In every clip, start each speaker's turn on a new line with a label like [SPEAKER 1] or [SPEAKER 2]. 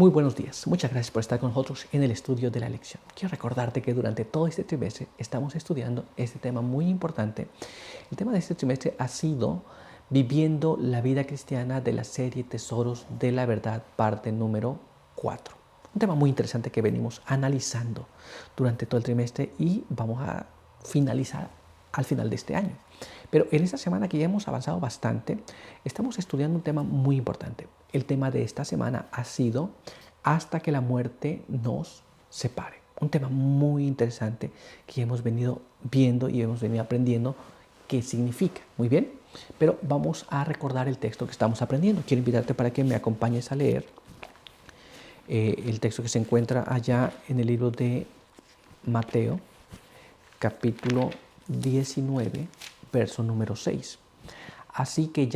[SPEAKER 1] Muy buenos días. Muchas gracias por estar con nosotros en el estudio de la lección. Quiero recordarte que durante todo este trimestre estamos estudiando este tema muy importante. El tema de este trimestre ha sido Viviendo la vida cristiana de la serie Tesoros de la Verdad, parte número 4. Un tema muy interesante que venimos analizando durante todo el trimestre y vamos a finalizar al final de este año. Pero en esta semana que ya hemos avanzado bastante, estamos estudiando un tema muy importante. El tema de esta semana ha sido Hasta que la muerte nos separe. Un tema muy interesante que hemos venido viendo y hemos venido aprendiendo qué significa. Muy bien, pero vamos a recordar el texto que estamos aprendiendo. Quiero invitarte para que me acompañes a leer el texto que se encuentra allá en el libro de Mateo, capítulo 19, verso número 6. Así que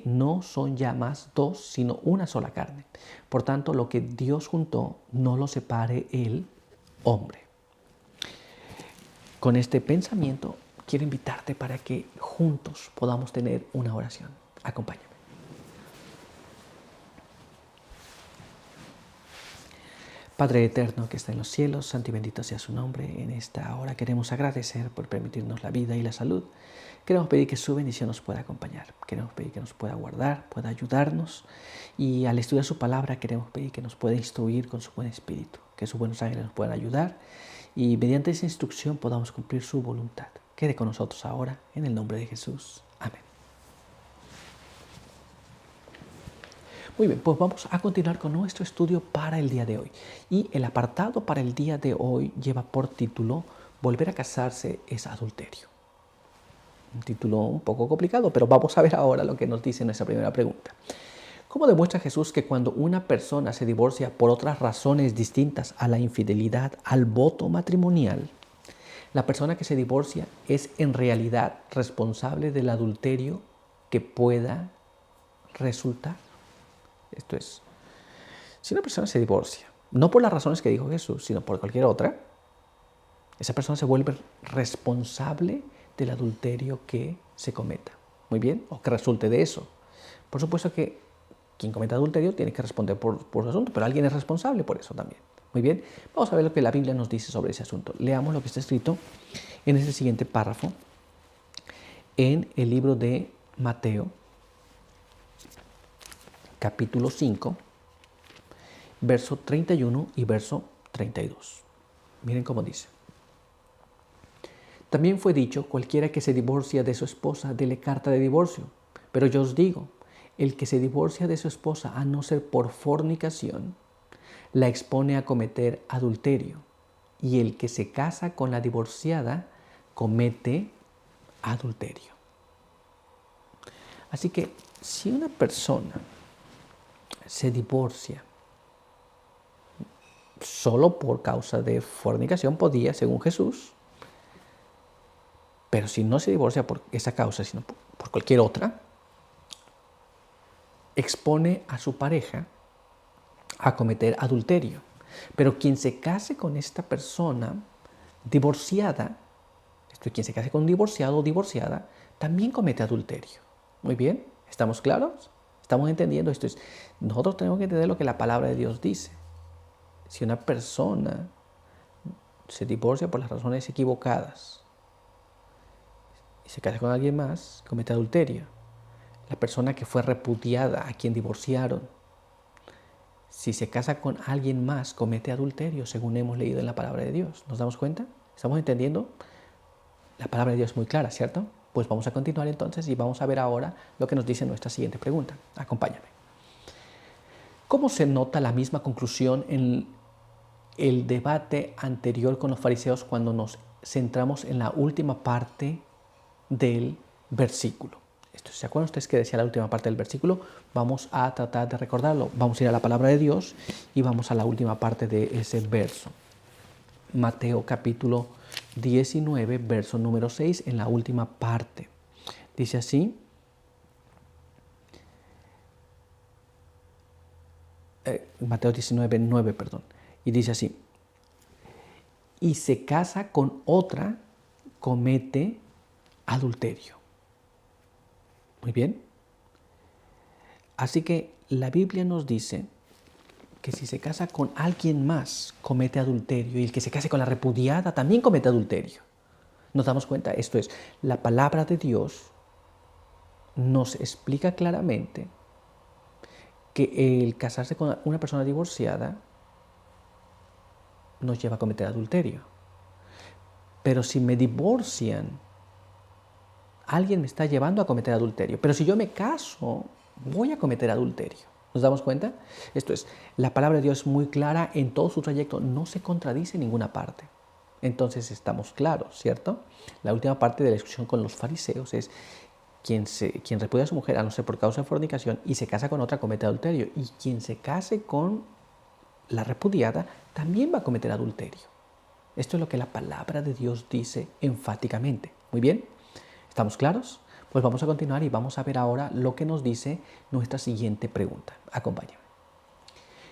[SPEAKER 1] no son ya más dos, sino una sola carne. Por tanto, lo que Dios juntó, no lo separe el hombre. Con este pensamiento, quiero invitarte para que juntos podamos tener una oración. Acompáñame. Padre eterno que está en los cielos, santo y bendito sea su nombre. En esta hora queremos agradecer por permitirnos la vida y la salud. Queremos pedir que su bendición nos pueda acompañar. Queremos pedir que nos pueda guardar, pueda ayudarnos. Y al estudiar su palabra queremos pedir que nos pueda instruir con su buen espíritu. Que sus buenos ángeles nos puedan ayudar. Y mediante esa instrucción podamos cumplir su voluntad. Quede con nosotros ahora, en el nombre de Jesús. Amén. Muy bien, pues vamos a continuar con nuestro estudio para el día de hoy. Y el apartado para el día de hoy lleva por título Volver a casarse es adulterio. Un título un poco complicado, pero vamos a ver ahora lo que nos dice nuestra primera pregunta. ¿Cómo demuestra Jesús que cuando una persona se divorcia por otras razones distintas a la infidelidad, al voto matrimonial, la persona que se divorcia es en realidad responsable del adulterio que pueda resultar? Esto es, si una persona se divorcia, no por las razones que dijo Jesús, sino por cualquier otra, esa persona se vuelve responsable del adulterio que se cometa. Muy bien, o que resulte de eso. Por supuesto que quien cometa adulterio tiene que responder por su asunto, pero alguien es responsable por eso también. Muy bien, vamos a ver lo que la Biblia nos dice sobre ese asunto. Leamos lo que está escrito en ese siguiente párrafo en el libro de Mateo, capítulo 5, verso 31 y verso 32. Miren cómo dice. También fue dicho, cualquiera que se divorcia de su esposa, dele carta de divorcio. Pero yo os digo, el que se divorcia de su esposa, a no ser por fornicación, la expone a cometer adulterio. Y el que se casa con la divorciada, comete adulterio. Así que, si una persona se divorcia solo por causa de fornicación, podía, según Jesús, pero si no se divorcia por esa causa, sino por cualquier otra, expone a su pareja a cometer adulterio. Pero quien se case con esta persona divorciada, quien se case con un divorciado o divorciada, también comete adulterio. Muy bien, ¿estamos claros? ¿Estamos entendiendo esto? Nosotros tenemos que entender lo que la palabra de Dios dice. Si una persona se divorcia por las razones equivocadas y se casa con alguien más, comete adulterio. La persona que fue repudiada, a quien divorciaron, si se casa con alguien más, comete adulterio, según hemos leído en la palabra de Dios. ¿Nos damos cuenta? ¿Estamos entendiendo? La palabra de Dios es muy clara, ¿cierto? Pues vamos a continuar entonces y vamos a ver ahora lo que nos dice nuestra siguiente pregunta. Acompáñame. ¿Cómo se nota la misma conclusión en el debate anterior con los fariseos cuando nos centramos en la última parte del versículo? ¿Se acuerdan ustedes que decía la última parte del versículo? Vamos a tratar de recordarlo. Vamos a ir a la palabra de Dios y vamos a la última parte de ese verso. Mateo capítulo 19, verso número 6, en la última parte. Dice así. Mateo 19, 9, perdón. Y dice así. Y se casa con otra, comete adulterio. Muy bien. Así que la Biblia nos dice que si se casa con alguien más, comete adulterio, y el que se case con la repudiada también comete adulterio. ¿Nos damos cuenta? Esto es, la palabra de Dios nos explica claramente que el casarse con una persona divorciada nos lleva a cometer adulterio. Pero si me divorcian, alguien me está llevando a cometer adulterio. Pero si yo me caso, voy a cometer adulterio. ¿Nos damos cuenta? Esto es, la palabra de Dios es muy clara en todo su trayecto, no se contradice en ninguna parte. Entonces estamos claros, ¿cierto? La última parte de la discusión con los fariseos es quien repudia a su mujer a no ser por causa de fornicación y se casa con otra comete adulterio. Y quien se case con la repudiada también va a cometer adulterio. Esto es lo que la palabra de Dios dice enfáticamente. Muy bien, ¿estamos claros? Pues vamos a continuar y vamos a ver ahora lo que nos dice nuestra siguiente pregunta. Acompáñame.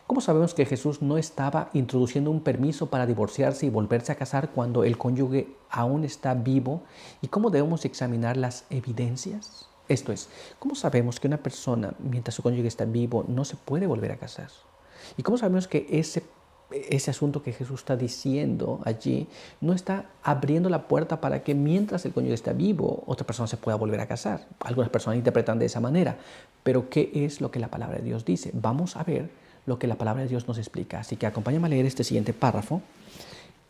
[SPEAKER 1] ¿Cómo sabemos que Jesús no estaba introduciendo un permiso para divorciarse y volverse a casar cuando el cónyuge aún está vivo? ¿Y cómo debemos examinar las evidencias? Esto es, ¿cómo sabemos que una persona, mientras su cónyuge está vivo, no se puede volver a casar? ¿Y cómo sabemos que ese asunto que Jesús está diciendo allí no está abriendo la puerta para que mientras el cónyuge está vivo, otra persona se pueda volver a casar? Algunas personas interpretan de esa manera, pero ¿qué es lo que la palabra de Dios dice? Vamos a ver lo que la palabra de Dios nos explica. Así que acompáñame a leer este siguiente párrafo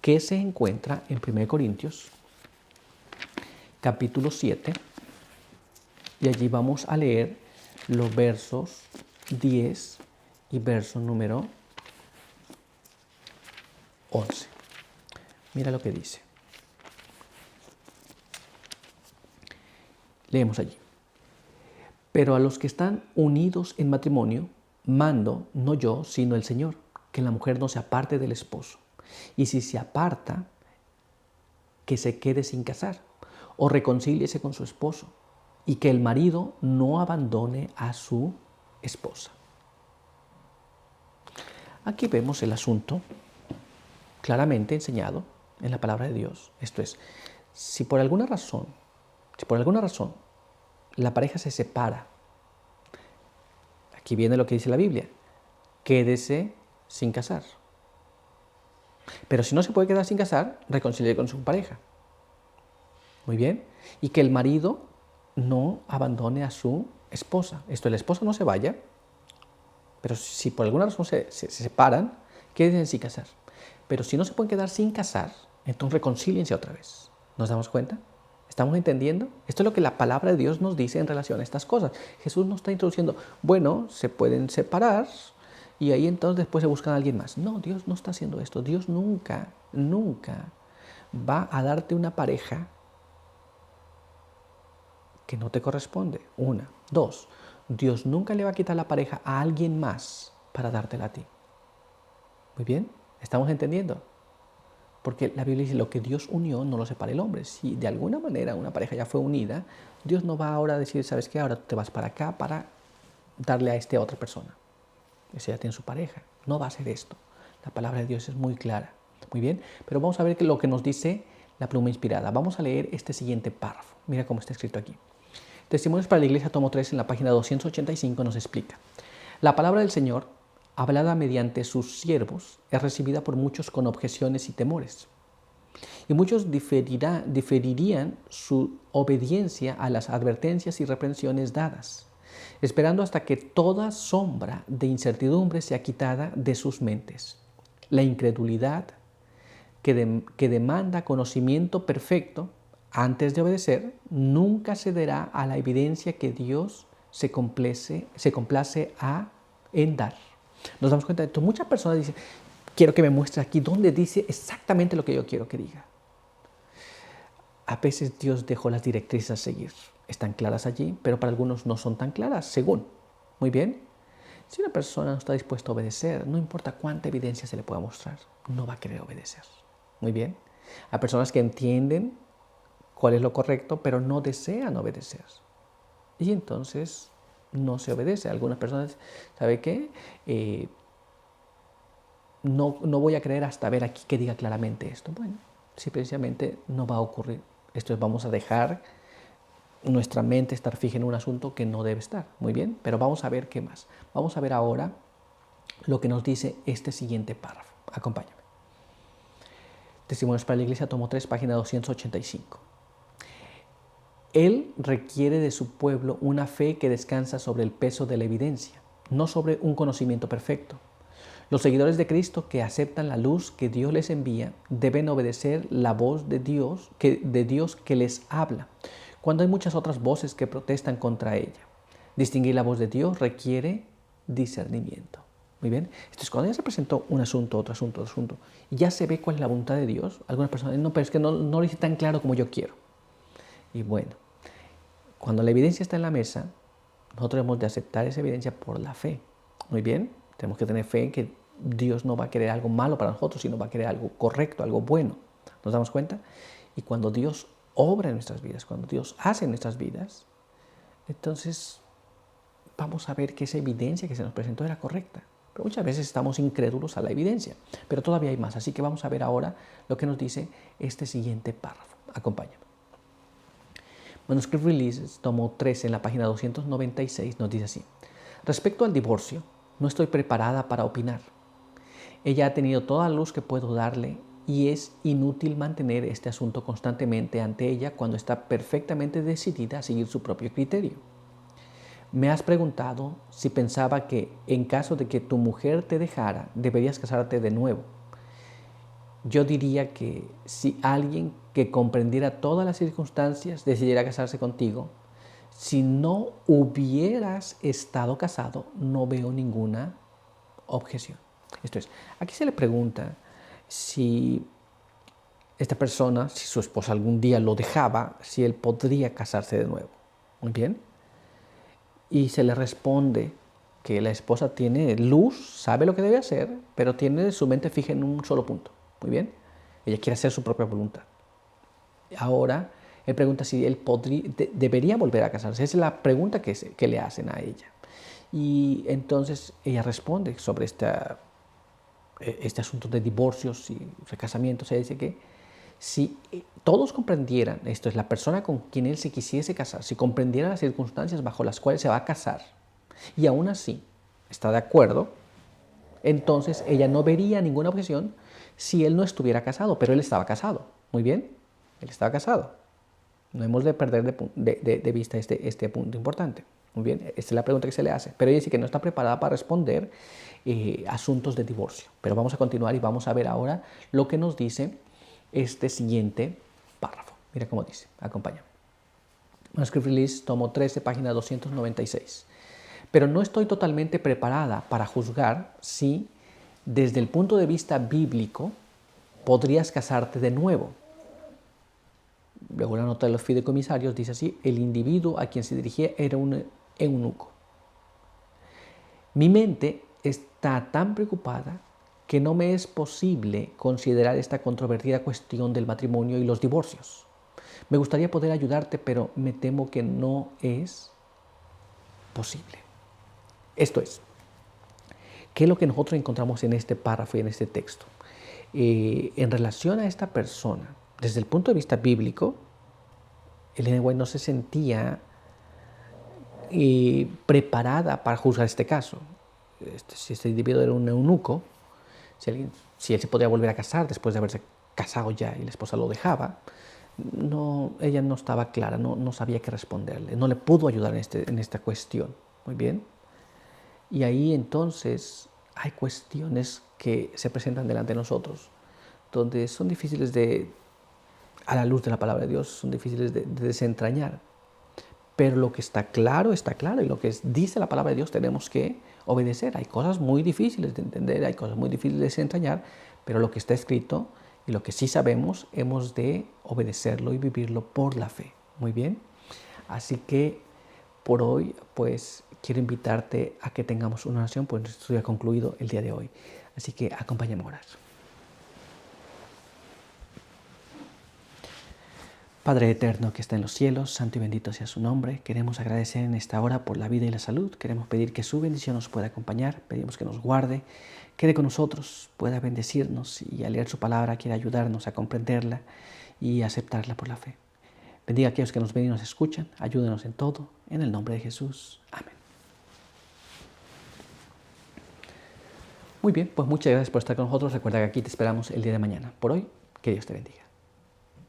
[SPEAKER 1] que se encuentra en 1 Corintios, capítulo 7, y allí vamos a leer los versos 10 y verso número 11. Mira lo que dice. Leemos allí. Pero a los que están unidos en matrimonio, mando, no yo, sino el Señor, que la mujer no se aparte del esposo. Y si se aparta, que se quede sin casar, o reconcíliese con su esposo, y que el marido no abandone a su esposa. Aquí vemos el asunto claramente enseñado en la palabra de Dios. Esto es, si por alguna razón la pareja se separa, aquí viene lo que dice la Biblia, quédese sin casar. Pero si no se puede quedar sin casar, reconcilie con su pareja. Muy bien. Y que el marido no abandone a su esposa. Esto, el esposo no se vaya, pero si por alguna razón se separan, quédense sin casar. Pero si no se pueden quedar sin casar, entonces reconcíliense otra vez. ¿Nos damos cuenta? ¿Estamos entendiendo? Esto es lo que la palabra de Dios nos dice en relación a estas cosas. Jesús nos está introduciendo, bueno, se pueden separar y ahí entonces después se buscan a alguien más. No, Dios no está haciendo esto. Dios nunca va a darte una pareja que no te corresponde. Una. Dos, Dios nunca le va a quitar la pareja a alguien más para dártela a ti. Muy bien, ¿estamos entendiendo? Porque la Biblia dice, lo que Dios unió no lo separa el hombre. Si de alguna manera una pareja ya fue unida, Dios no va ahora a decir, ¿sabes qué? Ahora tú te vas para acá para darle a a otra persona. Ese ya tiene su pareja. No va a hacer esto. La palabra de Dios es muy clara. Muy bien, pero vamos a ver lo que nos dice la pluma inspirada. Vamos a leer este siguiente párrafo. Mira cómo está escrito aquí. Testimonios para la Iglesia, tomo 3, en la página 285 nos explica. La palabra del Señor, hablada mediante sus siervos, es recibida por muchos con objeciones y temores. Y muchos diferirían su obediencia a las advertencias y reprensiones dadas, esperando hasta que toda sombra de incertidumbre sea quitada de sus mentes. La incredulidad que demanda conocimiento perfecto antes de obedecer, nunca cederá a la evidencia que Dios se complace en dar. Nos damos cuenta de esto. Muchas personas dicen, quiero que me muestre aquí donde dice exactamente lo que yo quiero que diga. A veces Dios dejó las directrices a seguir. Están claras allí, pero para algunos no son tan claras, según. Muy bien. Si una persona no está dispuesta a obedecer, no importa cuánta evidencia se le pueda mostrar, no va a querer obedecer. Muy bien. Hay personas que entienden cuál es lo correcto, pero no desean obedecer. Y entonces no se obedece. Algunas personas, ¿sabe qué? No voy a creer hasta ver aquí que diga claramente esto. Bueno, si precisamente no va a ocurrir. Esto es, vamos a dejar nuestra mente estar fija en un asunto que no debe estar. Muy bien, pero vamos a ver qué más. Vamos a ver ahora lo que nos dice este siguiente párrafo. Acompáñame. Testimonios para la Iglesia, tomo 3, página 285. Él requiere de su pueblo una fe que descansa sobre el peso de la evidencia, no sobre un conocimiento perfecto. Los seguidores de Cristo que aceptan la luz que Dios les envía deben obedecer la voz de Dios que les habla, cuando hay muchas otras voces que protestan contra ella. Distinguir la voz de Dios requiere discernimiento. Muy bien. Entonces, cuando ya se presentó un asunto, otro asunto, otro asunto, y ya se ve cuál es la voluntad de Dios, algunas personas dicen, no, pero es que no lo hice tan claro como yo quiero. Y bueno, cuando la evidencia está en la mesa, nosotros debemos de aceptar esa evidencia por la fe. Muy bien, tenemos que tener fe en que Dios no va a querer algo malo para nosotros, sino va a querer algo correcto, algo bueno. ¿Nos damos cuenta? Y cuando Dios obra en nuestras vidas, cuando Dios hace en nuestras vidas, entonces vamos a ver que esa evidencia que se nos presentó era correcta. Pero muchas veces estamos incrédulos a la evidencia, pero todavía hay más. Así que vamos a ver ahora lo que nos dice este siguiente párrafo. Acompáñame. Manuscript Releases, tomo 13, en la página 296, nos dice así. Respecto al divorcio, no estoy preparada para opinar. Ella ha tenido toda la luz que puedo darle y es inútil mantener este asunto constantemente ante ella cuando está perfectamente decidida a seguir su propio criterio. Me has preguntado si pensaba que en caso de que tu mujer te dejara, deberías casarte de nuevo. Yo diría que si alguien que comprendiera todas las circunstancias decidiera casarse contigo, si no hubieras estado casado, no veo ninguna objeción. Esto es, aquí se le pregunta si esta persona, si su esposa algún día lo dejaba, si él podría casarse de nuevo. Muy bien. Y se le responde que la esposa tiene luz, sabe lo que debe hacer, pero tiene su mente fija en un solo punto. Muy bien. Ella quiere hacer su propia voluntad. Ahora, él pregunta si él debería volver a casarse. Esa es la pregunta que le hacen a ella. Y entonces ella responde sobre este asunto de divorcios y recasamientos. Ella dice que si todos comprendieran, esto es, la persona con quien él se quisiese casar, si comprendiera las circunstancias bajo las cuales se va a casar y aún así está de acuerdo, entonces ella no vería ninguna objeción si él no estuviera casado, pero él estaba casado. Muy bien, él estaba casado. No hemos de perder de vista este punto importante. Muy bien, esta es la pregunta que se le hace. Pero ella dice que no está preparada para responder asuntos de divorcio. Pero vamos a continuar y vamos a ver ahora lo que nos dice este siguiente párrafo. Mira cómo dice, acompáñame. Manuscript Release, tomo 13, página 296. Pero no estoy totalmente preparada para juzgar si, desde el punto de vista bíblico, podrías casarte de nuevo. Luego la nota de los fideicomisarios dice así, el individuo a quien se dirigía era un eunuco. Mi mente está tan preocupada que no me es posible considerar esta controvertida cuestión del matrimonio y los divorcios. Me gustaría poder ayudarte, pero me temo que no es posible. Esto es, ¿qué es lo que nosotros encontramos en este párrafo y en este texto? En relación a esta persona, desde el punto de vista bíblico, Ellen White no se sentía preparada para juzgar este caso. Si este individuo era un eunuco, si él se podría volver a casar después de haberse casado ya y la esposa lo dejaba, ella no estaba clara, no sabía qué responderle, no le pudo ayudar en esta cuestión. Muy bien. Y ahí entonces hay cuestiones que se presentan delante de nosotros, donde son difíciles a la luz de la palabra de Dios, son difíciles de desentrañar. Pero lo que está claro, y lo que dice la palabra de Dios tenemos que obedecer. Hay cosas muy difíciles de entender, hay cosas muy difíciles de desentrañar, pero lo que está escrito y lo que sí sabemos, hemos de obedecerlo y vivirlo por la fe. Muy bien. Así que por hoy, pues quiero invitarte a que tengamos una oración, pues nuestro estudio ha concluido el día de hoy. Así que acompáñame a orar. Padre eterno que está en los cielos, santo y bendito sea su nombre. Queremos agradecer en esta hora por la vida y la salud. Queremos pedir que su bendición nos pueda acompañar. Pedimos que nos guarde, quede con nosotros, pueda bendecirnos y al leer su palabra quiera ayudarnos a comprenderla y aceptarla por la fe. Bendiga a aquellos que nos ven y nos escuchan. Ayúdenos en todo. En el nombre de Jesús. Amén. Muy bien, pues muchas gracias por estar con nosotros. Recuerda que aquí te esperamos el día de mañana. Por hoy, que Dios te bendiga.